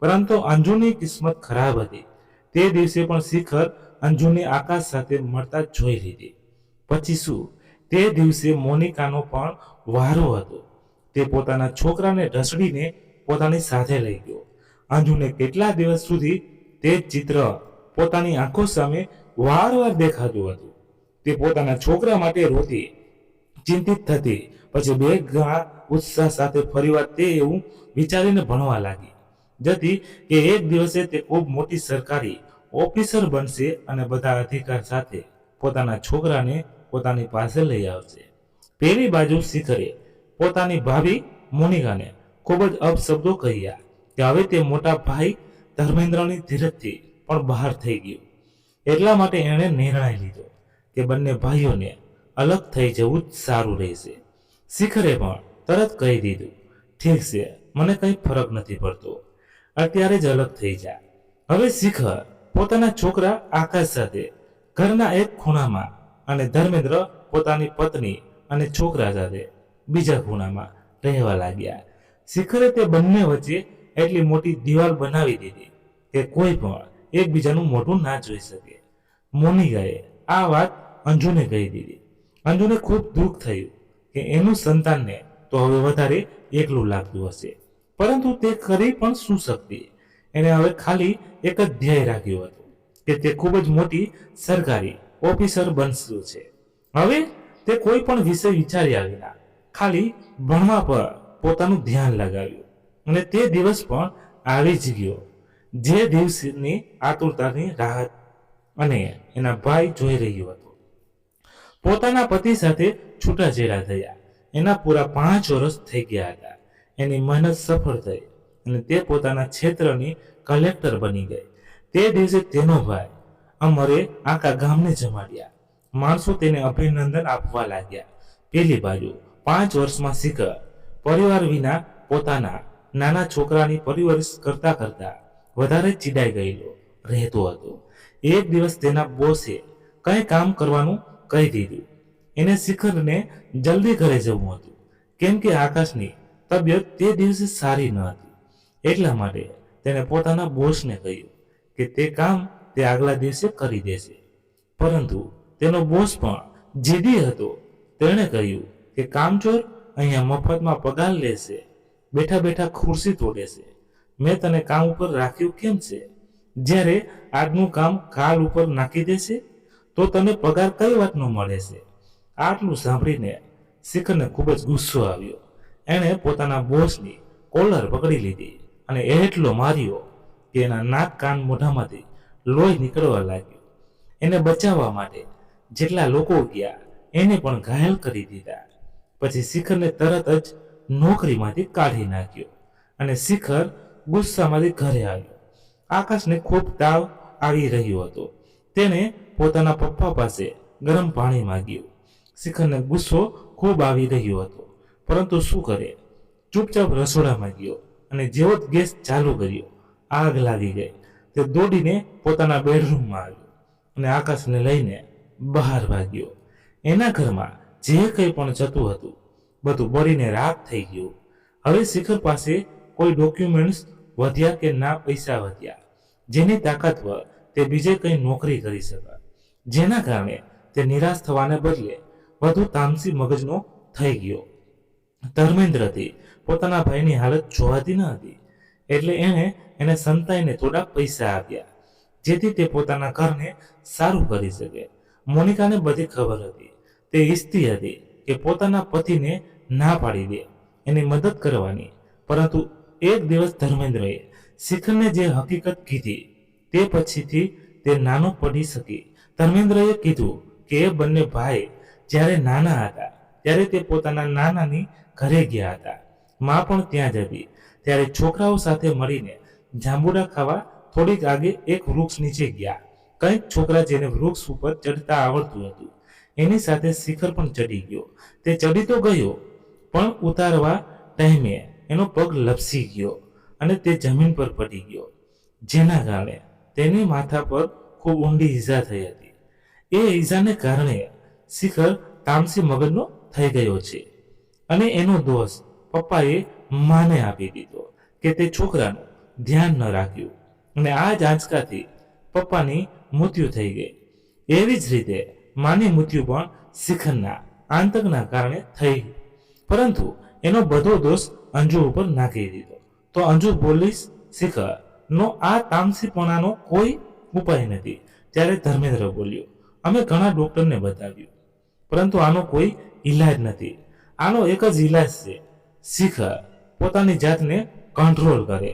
પરંતુ અંજુની કિસ્મત ખરાબ હતી. તે દિવસે પણ શિખર અંજુને આકાશ સાથે મળતા જોઈ લીધી. પછી શું, તે દિવસે મોનિકાનો પણ વારો હતો. તે પોતાના છોકરાને ઢસડીને પોતાની સાથે લઈ ગયો. અંજુને કેટલા દિવસ સુધી તે ચિત્ર પોતાની આંખો સામે વારવાર દેખાતું હતું. તે પોતાના છોકરા માટે રોતી, ચિંતિત થતી. પછી 2 ગણા ઉત્સાહ સાથે ફરીવાર તે એવું વિચારીને ભણવા લાગી જતી કે એક દિવસે તે ખૂબ મોટી સરકારી ઓફિસર બનશે અને બધા અધિકાર સાથે પોતાના છોકરાને પોતાની પાસે લઈ આવશે. પેલી બાજુ શિખરે પોતાની ભાભી મોનિકાને ખૂબ જ અપશબ્દો કહ્યા કે હવે તે મોટા ભાઈ ધર્મેન્દ્રની ધીરજથી પણ બહાર થઈ ગયું. એટલા માટે એણે નિર્ણય લીધો કે બંને ભાઈઓને અલગ થઈ જવું જ સારું રહેશે. શિખરે પણ તરત કહી દીધું, ઠીક છે, મને કંઈ ફરક નથી પડતો, અત્યારે જ અલગ થઈ જા. હવે શિખર પોતાના છોકરા આકાશ સાથે ઘરના એક ખૂણામાં અને ધર્મેન્દ્ર પોતાની પત્ની અને છોકરા સાથે બીજા ખૂણામાં રહેવા લાગ્યા. શિખરે તે બંને વચ્ચે એટલી મોટી દિવાલ બનાવી દીધી કે કોઈ પણ એકબીજાનું મોઢું ના જોઈ શકે. મોનિકાએ આ વાત અંજુને કહી દીધી. અંજુને ખૂબ દુઃખ થયું કે એનું સંતાનને તો હવે વધારે એકલું લાગતું હશે, પરંતુ તે કરી પણ શું શકતી. એને હવે ખાલી એક જ ધ્યેય રાખ્યું હતું કે તે ખૂબ જ મોટી સરકારી ઓફિસર બનશું છે. હવે તે કોઈ પણ વિષય વિચાર્યા વિના ખાલી ભણવા પર પોતાનું ધ્યાન લગાવ્યું અને તે દિવસ પણ આવી જ ગયો જે દિવસની આતુરતાની રાહત અને એના ભાઈ જોઈ રહ્યો હતો. પોતાના પતિ સાથે છૂટાછેડા થયા. એના પૂરા 5 વર્ષ થઈ ગયા હતા. એની મહેનત સફળ થઈ અને તે પોતાના ક્ષેત્રની કલેક્ટર બની ગઈ. તે દિવસે તેનો ભાઈ અમરે આખા ગામને જમાડ્યા. માણસો તેને અભિનંદન આપવા લાગ્યા. પેલી બાજુ 5 વર્ષમાં શિખર પરિવાર વિના પોતાના નાના છોકરાની પરવરિશ કરતા કરતા વધારે ચીડાઈ ગયેલો રહેતો હતો. એક દિવસ તેના બોસે કંઈ કામ કરવાનું કહી દીધું. એને શિખરને જલ્દી ઘરે જવું હતું કેમ કે આકાશની તબિયત તે દિવસે સારી ન હતી. એટલા માટે તેણે પોતાના બોસને કહ્યું કે તે કામ તે આગલા દિવસે કરી દેશે. પરંતુ તેનો બોસ પણ જીદી હતો. તેણે કહ્યું કે કામચોર અહીંયા મફતમાં પગાર લેશે, બેઠા બેઠા ખુરશી તોડે છે. મેં તને કામ ઉપર રાખ્યું કેમ છે? જ્યારે આજનું કામ કાલ ઉપર નાખી દેશે તો તને પગાર કઈ વાતનો મળે છે? આટલું સાંભળીને શિખરને ખૂબ જ ગુસ્સો આવ્યો. એણે પોતાના બોસની કોલર પકડી લીધી અને એટલો માર્યો કે એના નાક કાન મોઢામાંથી લોહી નીકળવા લાગ્યું. એને બચાવવા માટે જેટલા લોકો ગયા એને પણ ઘાયલ કરી દીધા. પછી શિખરને તરત જ નોકરીમાંથી કાઢી નાખ્યો અને શિખર ગુસ્સામાંથી ઘરે આવ્યો. આકાશને ખૂબ તાવ આવી રહ્યો હતો. તેણે પોતાના પપ્પા પાસે ગરમ પાણી માંગ્યું. શિખરને ગુસ્સો ખૂબ આવી રહ્યો હતો, પરંતુ શું કરે? ચૂપચાપ રસોડામાં ગયો અને જેવો જ ગેસ ચાલુ કર્યો, આગ લાગી ગઈ. તે દોડીને પોતાના બેડરૂમમાં આવ્યો અને આકાશને લઈને બહાર ભાગ્યો. એના ઘરમાં જે કંઈ પણ જતું હતું બધું બળીને રાખ થઈ ગયું. હવે શિખર પાસે કોઈ ડોક્યુમેન્ટ્સ વધ્યા કે ના પૈસા વધ્યા જેની તાકાત પર તે બીજે કંઈ નોકરી કરી શકે. જેના કારણે તે નિરાશ થવાને બદલે વધુ તામસી મગજનો થઈ ગયો. ધર્મેન્દ્રથી પોતાના ભાઈની હાલત જોવાતી ન હતી, એટલે એને સંતાઈને થોડા પૈસા આપ્યા જેથી તે પોતાના ઘરને સારું કરી શકે. મોનિકાને બધી ખબર હતી. તે ઈચ્છતી હતી કે પોતાના પતિને ના પાડી દે એની મદદ કરવાની, પરંતુ એક દિવસ ધર્મેન્દ્રએ શિખરને જે હકીકત કીધી તે પછીથી તે નાનો પડી શકી. ધર્મેન્દ્રએ કીધું કે એ બંને ભાઈ જ્યારે નાના હતા ત્યારે તે પોતાના નાનાની ઘરે ગયા હતા. માં પણ ત્યાં જ હતી. ત્યારે છોકરાઓ સાથે મળીને જાંબુડા ખાવા થોડીક આગે એક વૃક્ષ નીચે ગયા. કંઈક છોકરા જેને વૃક્ષ ઉપર ચડતા આવડતું હતું એની સાથે શિખર પણ ચડી ગયો. તે ચડી તો ગયો પણ ઉતારવા ટાઈમે એનો પગ લપસી ગયો અને તે જમીન પર પડી ગયો, જેના કારણે તેની માથા પર ખૂબ ઊંડી ઈજા થઈ હતી. એ ઈજાને કારણે શિખર તામસી મગજનો થઈ ગયો છે અને એનો દોષ પપ્પાએ માને આપી દીધો કે તે છોકરાનું ધ્યાન ન રાખ્યું અને આ જ આંચકાથી પપ્પાની મૃત્યુ થઈ ગઈ. એવી જ રીતે માની મૃત્યુ પણ શિખરના આતંકના કારણે થઈ, પરંતુ એનો બધો દોષ અંજુ ઉપર નાખી દીધો. તો અંજુ બોલીશ શિખરનો આ તામસીપણાનો કોઈ ઉપાય નથી. ત્યારે ધર્મેન્દ્ર બોલ્યો, અમે ઘણા ડોક્ટરને બતાવ્યું પરંતુ આનો કોઈ ઈલાજ નથી. આનો એક જ ઈલાજ છે, શિખર પોતાની જાતને કંટ્રોલ કરે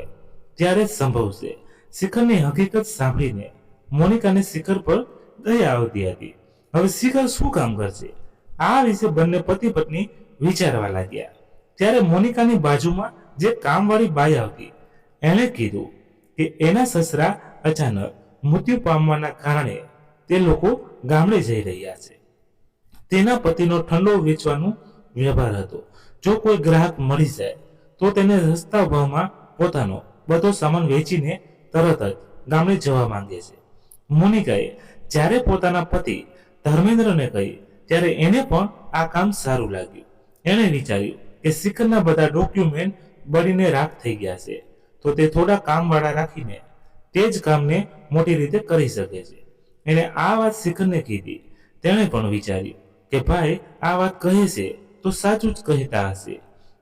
ત્યારે જ સંભવશે. શિખરની હકીકત સાંભળીને મોનિકાને શિખર પર દયા આવતી હતી. હવે શિખર શું કામ કરશે? આ વિશે બંને પતિ પત્ની વિચારવા લાગ્યા. ત્યારે મોનિકાની બાજુમાં જે કામવાળી બાઈ આવતી એણે કીધું કે એના સસરા અચાનક મૃત્યુ પામવાના કારણે તે લોકો ગામડે જઈ રહ્યા છે. તેના પતિનો ઠંડો વેચવાનો વ્યવહાર હતો. જો કોઈ ગ્રાહક મળી જાય તો તેને સસ્તા ભાવમાં પોતાનો બધો સામાન વેચીને તરત જ ગામડે જવા માંગે છે. મોનિકાએ જ્યારે પોતાના પતિ ધર્મેન્દ્રને કહી ત્યારે એને પણ આ કામ સારું લાગ્યું. એણે વિચાર્યું કે શિખરના બધા ડોક્યુમેન્ટ બળીને રાખ થઈ ગયા છે તો તે થોડા કામવાળા રાખીને તે જ કામને મોટી રીતે કરી શકે છે. એને આ વાત શિખરને કીધી. તેણે પણ વિચાર્યું કે ભાઈ આ વાત કહે છે તો સાચું જ કહેતા હશે,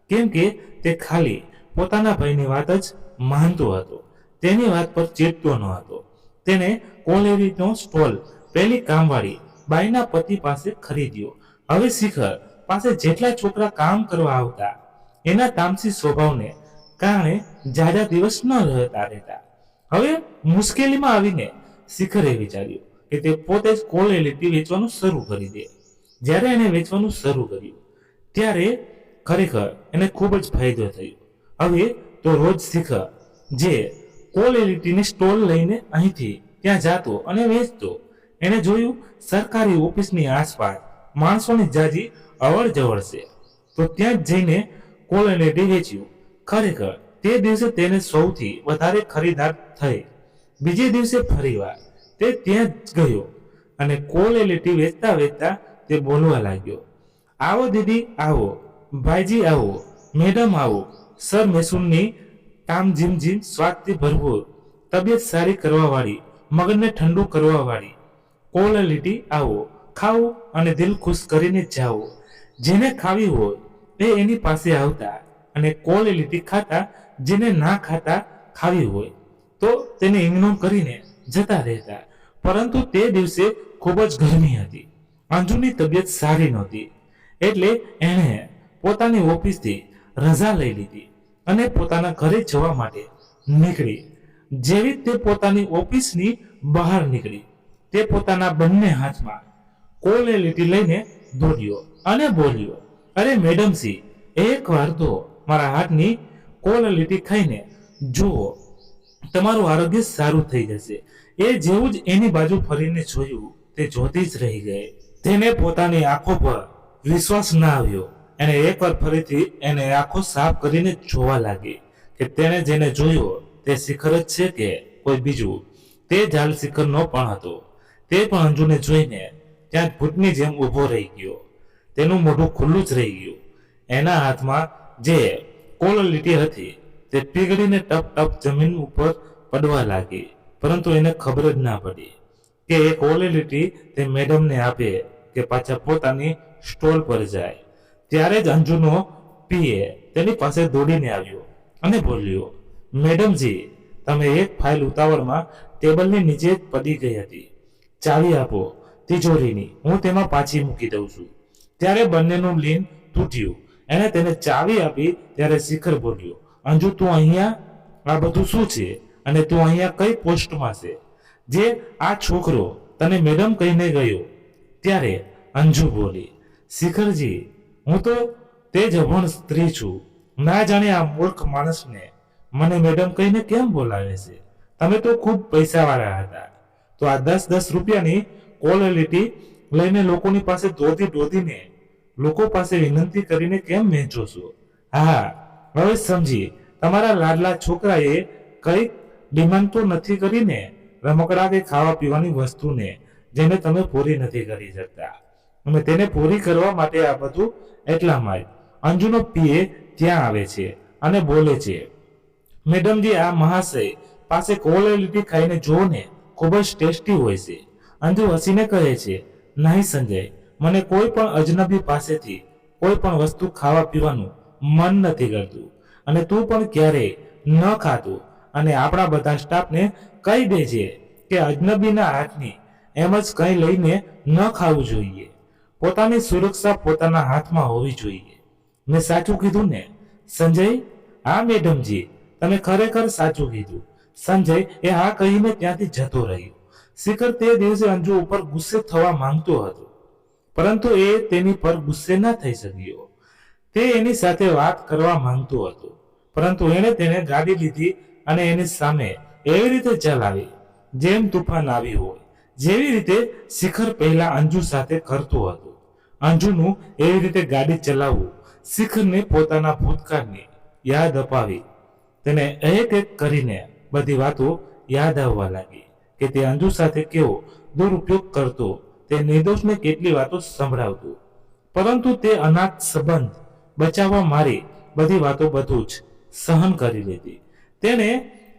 કેમ કે તે ખાલી પોતાના ભાઈની વાત જ માનતો હતો, તેની વાત પર ચેતતો ન હતો. તેને કોલેરીનો સ્ટોલ પેલી કામવાળી બાઈના પતિ પાસે ખરીદ્યો. હવે શિખર પાસે જેટલા છોકરા કામ કરવા આવતા, એના તામસી સ્વભાવને કારણે જાજા દિવસ ન રહેતા. હવે મુશ્કેલીમાં આવીને શિખરે વિચાર્યું કે તે પોતે જ કોલેરીટી વેચવાનું શરૂ કરી દે. જ્યારે એને વેચવાનું શરૂ કર્યું ત્યારે ખરેખર એને ખૂબ જ ફાયદો થયો. હવે તો રોજ શિખર જે કોલેરીટીની સ્ટોલ લઈને અહીંથી ત્યાં જાતો અને વેચતો. એને જોયું સરકારી ઓફિસની આસપાસ માણસોની જાજી અવર જવર છે, તો ત્યાં જ જઈને કોલેરીટી વેચ્યું. ખરેખર તે દિવસે તેને સૌથી વધારે ખરીદાર થઈ. બીજે દિવસે ફરીવાર તે ત્યાં જ ગયો અને કોલેરીટી વેચતા વેચતા તે બોલવા લાગ્યો, આવો દીદી આવો, ભાઈજી આવો, મેડમ આવો. સર મહેસૂલની કામ જીમ સ્વાદથી ભરપૂર, તબિયત સારી કરવા વાળી, મગજને ઠંડુ કરવા વાળી કોલેરીટી આવો, ખાવું અને દિલ ખુશ કરીને જાઓ. જેને ખાવી હોય તે એની પાસે આવતા અને કોલેરીટી ખાતા, જેને ના ખાતા ખાવી હોય તો તેને ઇગ્નોર કરીને જતા રહેતા. પરંતુ તે દિવસે ખૂબ જ ગરમી હતી. અંજુની તબિયત સારી નહોતી, એટલે એણે પોતાની ઓફિસથી રજા લઈ લીધી અને પોતાના ઘરે જવા માટે નીકળી. જેવી તે પોતાની ઓફિસની બહાર નીકળી, તે પોતાના બંને હાથમાં કોલેરીટી લઈને દોડ્યો અને બોલ્યો, અરે મેડમસી, એક વાર તો મારા હાથની કોલેરીટી ખાઈને જુઓ, તમારું આરોગ્ય સારું થઈ જશે. એ જેવું જ એની બાજુ ફરીને જોયું, તે જોતી જ રહી ગઈ. તેને પોતાની આંખો પર વિશ્વાસ ના આવ્યો. એને એકવાર ફરીથી એને આંખો સાફ કરીને જોવા લાગી કે તેણે જેને જોયો તે શિખર જ છે કે કોઈ બીજું. તે જાલ શિખરનો પણ હતો. તે પણ અંજુને જોઈને ત્યાં ભૂતની જેમ ઊભો રહી ગયો. તેનું મોઢું ખુલ્લું જ રહી ગયું. એના હાથમાં જે કોલેરીટી હતી તે પીગળીને ટપ ટપ જમીન ઉપર પડવા લાગી, પરંતુ એને ખબર જ ના પડી કે એ કોલેરીટી તે મેડમને આપે કે પાછા પોતાની સ્ટોલ પર જાય. ત્યારે જ અંજુનો પીએ તેની પાસે દોડીને આવ્યો અને બોલ્યો, મેડમજી, તમે એક ફાઇલ ઉતાવળમાં ટેબલની નીચે જ પડી ગઈ હતી. ચાવી આપો તિજોરીની, હું તેમાં પાછી મૂકી દઉં છું. ત્યારે બંનેનું લીન તૂટ્યું. એણે તેને ચાવી આપી ત્યારે શિખર બોલ્યો, અંજુ, તું અહીંયા આ બધું શું છે અને તું અહીંયા કઈ પોસ્ટમાં છે જે આ છોકરો તને મેડમ કહીને ગયો? ત્યારે અંજુ બોલી, શિખરજી, હું તો તે જ અભણ સ્ત્રી છું. ના જાણે આ મૂર્ખ માણસને મને મેડમ કહીને કેમ બોલાવે છે. તમે તો ખૂબ પૈસાવાળા હતા, તો આ 10-10 રૂપિયાની કોલેરીટી લઈને લોકોની પાસે દોડીને લોકો પાસે વિનંતી કરીને કેમ વેચો છો? હા, હવે સમજી, તમારા લાડલા છોકરાએ કઈ ડિમાન્ડ તો નથી કરીને રમકડા કે ખાવા પીવાની વસ્તુને, જેને તમે પૂરી નથી કરી શકતા, અને તેને પૂરી કરવા માટે આ બધું. એટલામાં જ અંજુનો પીએ ત્યાં આવે છે અને બોલે છે, મેડમજી, આ મહાશય પાસે કોલેરીટી ખાઈને જુઓ ને, ખૂબ જ ટેસ્ટી હોય છે. અંજુ હસીને કહે છે, નહીં સંજય, મને કોઈ પણ અજનબી પાસેથી કોઈ પણ વસ્તુ ખાવા પીવાનું મન નથી કરતું, અને તું પણ ક્યારેય ન ખાતું. અને આપણા બધા સ્ટાફને કહી દેજે કે અજનબીના હાથની એમ જ કંઈ લઈને ન ખાવું જોઈએ. પોતાની સુરક્ષા પોતાના હાથમાં હોવી જોઈએ. મેં સાચું કીધું ને સંજય? હા મેડમજી, તમે ખરેખર સાચું કીધું. સંજય એ હા કહીને ત્યાંથી જતો રહ્યો. શિખર તે દિવસે અંજુ ઉપર ગુસ્સે થવા માંગતો હતો, પરંતુ એ તેની પર ગુસ્સે ન થઈ શક્યો. તે એની સાથે વાત કરવા માંગતો હતો, પરંતુ એણે તેને ગાડી લીધી અને એની સામે એવી રીતે ચલાવી જેમ તુફાન આવી હોય, જેવી રીતે શિખર પહેલા અંજુ સાથે કરતો હતો. અંજુનું એવી રીતે ગાડી ચલાવવું શિખરને પોતાના ભૂતકાળની યાદ અપાવી. તેને એક એક કરીને બધી વાતો યાદ આવવા લાગી કે તે અંજુ સાથે કેવો દુરુપયોગ કરતો, તે નિર્દોષને કેટલી વાતો સંભળાવતો, પરંતુ તે અનાથ સંબંધ બચાવવા મારી બધી વાતો બધું જ સહન કરી લીધી. તેણે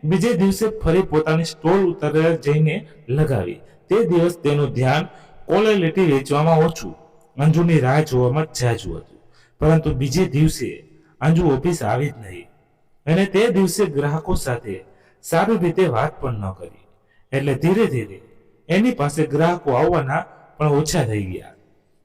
બીજે દિવસે ફરી પોતાની સ્ટોલ ઉતર જઈને લગાવી. તે દિવસ તેનું ધ્યાન ક્વોલિટી વેચવામાં ઓછું, અંજુની રાહ જોવામાં જાજુ હતું. પરંતુ બીજે દિવસે અંજુ ઓફિસ આવી જ નહીં. અને તે દિવસે ગ્રાહકો સાથે સારી રીતે વાત પણ ન કરી. એટલે ધીરે ધીરે એની પાસે ગ્રાહકો આવવાના પણ ઓછા થઈ ગયા.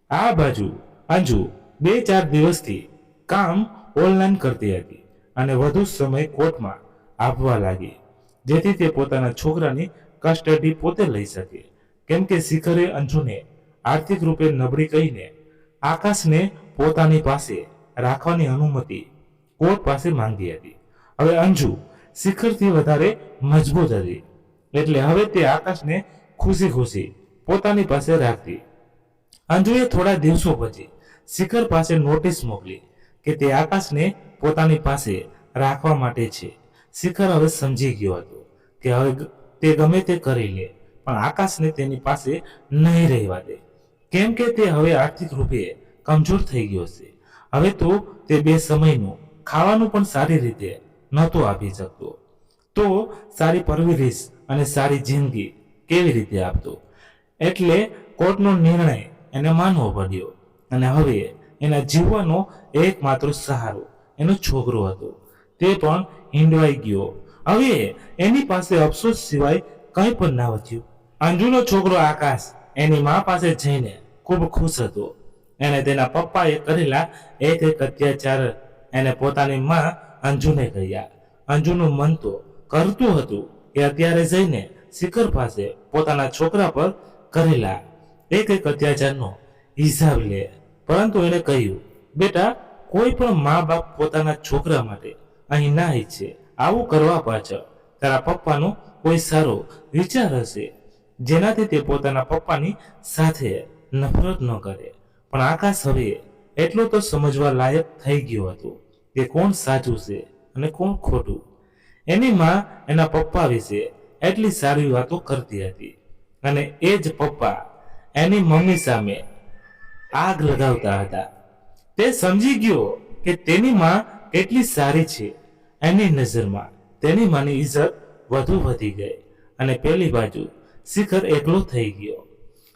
આ બાજુ અંજુ 2-4 દિવસથી કામ ઓનલાઈન કરતી હતી અને વધુ સમય કોર્ટમાં આપવા લાગી, જેથી તે પોતાના છોકરાની કસ્ટડી પોતે લઈ શકે. કેમ કે શિખરે અંજુને આર્થિક રૂપે નબળી કહીને આકાશને પોતાની પાસે રાખવાની અનુમતિ કોર્ટ પાસે માંગી હતી. હવે અંજુ શિખરથી વધારે મજબૂત હતી, એટલે હવે તે આકાશને ખુશી ખુશી પોતાની પાસે રાખતી. અંજુએ થોડા દિવસો પછી શિખર પાસે નોટિસ મોકલી કે તે આકાશને પોતાની પાસે રાખવા માટે છે. શિખર હવે સમજી ગયો હતો કે હવે તે ગમે તે કરી લે, પણ આકાશને તેની પાસે નહીં રહેવા દે. કેમ કે તે હવે આર્થિક રૂપે કમજોર થઈ ગયો છે. હવે તો તે 2 સમયનું ખાવાનું પણ સારી રીતે નહોતો આપી શકતો, તો સારી પરવરિશ અને સારી જિંદગી કેવી રીતે આપતો? એટલે કોર્ટનો નિર્ણય એને માનવો પડ્યો. અને હવે એના જીવવાનો એકમાત્ર સહારો એનો છોકરો હતો, તે પણ હિંડવાઈ ગયો. હવે એની પાસે અફસોસ સિવાય કંઈ પણ ના વધ્યું. અંજુનો છોકરો આકાશ એની મા પાસે જઈને ખૂબ ખુશ હતો. એને તેના પપ્પાએ કરેલા એક અત્યાચાર એને પોતાની મા અંજુને કહ્યા. અંજુનું મન તો કરતું હતું કે અત્યારે જઈને શિખર પાસે પોતાના છોકરા પર કરેલા એક અત્યાચારનો હિસાબ લે. પરંતુ એને કહ્યું, બેટા, કોઈ પણ મા બાપ પોતાના છોકરા માટે અહીં ના ઈચ્છે. આવું કરવા પાછળ તારા પપ્પાનો કોઈ સારો વિચાર હશે, જેનાથી તે પોતાના પપ્પાની સાથે નફરત ન કરે. પણ આકાશ હવે એટલો તો સમજવા લાયક થઈ ગયો હતો કે કોણ સાચું છે અને કોણ ખોટું. એની માં એના પપ્પા વિશે એટલી સારી વાતો કરતી હતી, અને એ જ પપ્પા એની મમ્મી સામે આગ લગાવતા હતા. તે સમજી ગયો કે તેની માં કેટલી સારી છે. એની નજરમાં તેની માની ઇજ્જત વધુ વધી ગઈ. અને પેલી બાજુ શિખર એકલો થઈ ગયો.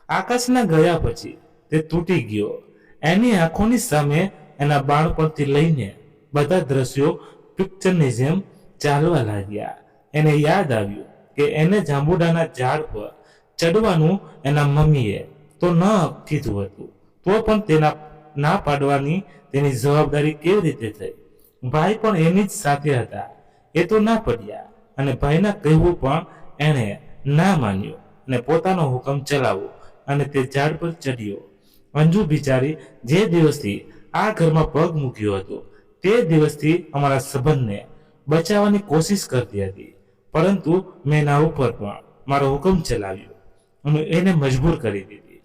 આકાશના ગયા પછી તે તૂટી ગયો. એની આંખોની સામે એના બાળપણથી લઈને બધા દ્રશ્યો પિક્ચરની જેમ ચાલવા લાગ્યા. એને યાદ આવ્યું કે એને જાંબુડાના ઝાડ પર ચડવાનું એના મમ્મીએ તો ન કીધું હતું, તો પણ તેના ના પાડવાની તેની જવાબદારી કેવી રીતે થઈ? ભાઈ પણ એની જ સાથે હતા, એ તો ના પડ્યા. અને ભાઈના કહેવું પણ એણે ના માન્યું અને પોતાનો હુકમ ચલાવ્યો અને તે ઝાડ પર ચડ્યો. અંજુ બિચારી જે દિવસથી આ ઘરમાં પગ મૂક્યો હતો તે દિવસથી અમારા સંબંધને બચાવવાની કોશિશ કરતી હતી, પરંતુ મેં એના ઉપર પણ મારો હુકમ ચલાવ્યો અને એને મજબૂર કરી દીધી.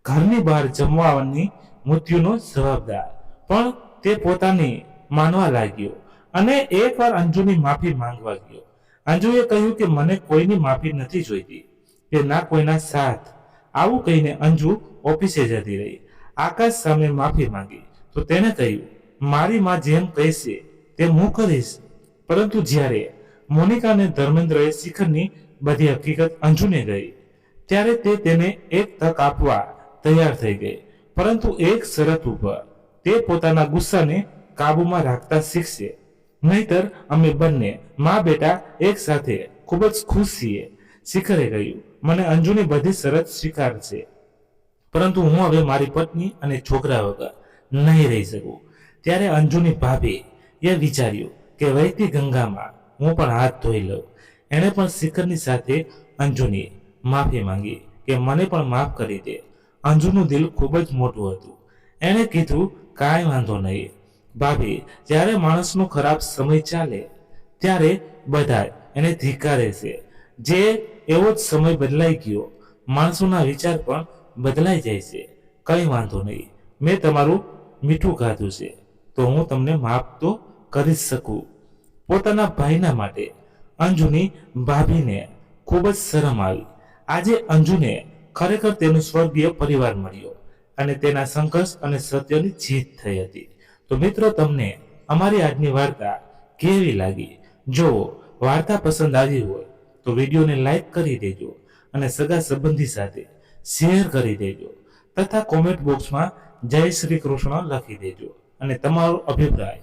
ઘરની બહાર જમવાની મૃત્યુનો જવાબદાર પણ તે પોતાની માનવા લાગ્યો અને એકવાર અંજુની માફી માંગવા ગયો. અંજુએ કહ્યું કે મને કોઈની માફી નથી જોઈતી કે ના કોઈના સાથ. આવું કહીને અંજુ ઓફિસે જતી રહી. આકાશ સામે માફી માંગી તો તેને કહ્યું, મારી માં જેમ કહેશે તે હું કરીશ. પરંતુ જ્યારે મોનિકા અને ધર્મેન્દ્રએ શિખરની બધી હકીકત અંજુને ગઈ, ત્યારે તે તેને એક તક આપવા તૈયાર થઈ ગઈ, પરંતુ એક શરત ઉપર, તે પોતાના ગુસ્સાને કાબુમાં રાખતા શીખશે, નહીતર અમે બંને મા બેટા એક સાથે ખૂબ જ ખુશ છીએ. શિખરે કહ્યું, મને અંજુની બધી શરત સ્વીકાર છે, પરંતુ હું હવે મારી પત્ની અને છોકરા વગર નહીં રહી શકું. ત્યારે અંજુની ભાભી એ વિચાર્યું કે વહેતી ગંગામાં હું પણ હાથ ધોઈ લઉં. એણે પણ શિખરની સાથે અંજુની માફી માંગી કે મને પણ માફ કરી દે. અંજુનું દિલ ખૂબ જ મોટું હતું. એણે કીધું, કાંઈ વાંધો નહીં ભાભી, જ્યારે માણસનો ખરાબ સમય ચાલે ત્યારે બધા એને ધિક્કારે છે. જે એવો જ સમય બદલાઈ ગયો, માણસોના વિચાર પણ બદલાઈ જાય છે. કંઈ વાંધો નહીં, મેં તમારું મીઠું ખાધું છે તો હું તમને માફ તો કરી શકું. પોતાના ભાઈના માટે અંજુની ભાભીને ખૂબ જ શરમ આવી. આજે અંજુને ખરેખર તેનો સ્વર્ગીય પરિવાર મળ્યો અને તેના સંઘર્ષ અને સત્યની જીત થઈ હતી. તો મિત્રો, તમને અમારી આજની વાર્તા કેવી લાગી? જો વાર્તા પસંદ આવી હોય તો વિડીયોને લાઈક કરી દેજો અને સગા સંબંધી સાથે શેર કરી દેજો તથા કોમેન્ટ બોક્સમાં જય શ્રી કૃષ્ણ લખી દેજો અને તમારો અભિપ્રાય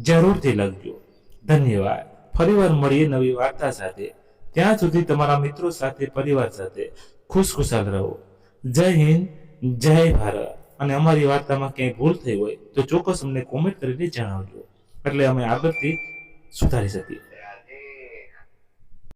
જરૂરથી લખજો. ધન્યવાદ. ફરીવાર મળીએ નવી વાર્તા સાથે. ત્યાં સુધી તમારા મિત્રો સાથે, પરિવાર સાથે ખુશખુશાલ રહો. જય હિન્દ, જય ભારત. અને અમારી વાર્તામાં ક્યાંય ભૂલ થઈ હોય તો ચોક્કસ અમને કોમેન્ટ કરીને જણાવજો, એટલે અમે આગળથી સુધારી શકીએ.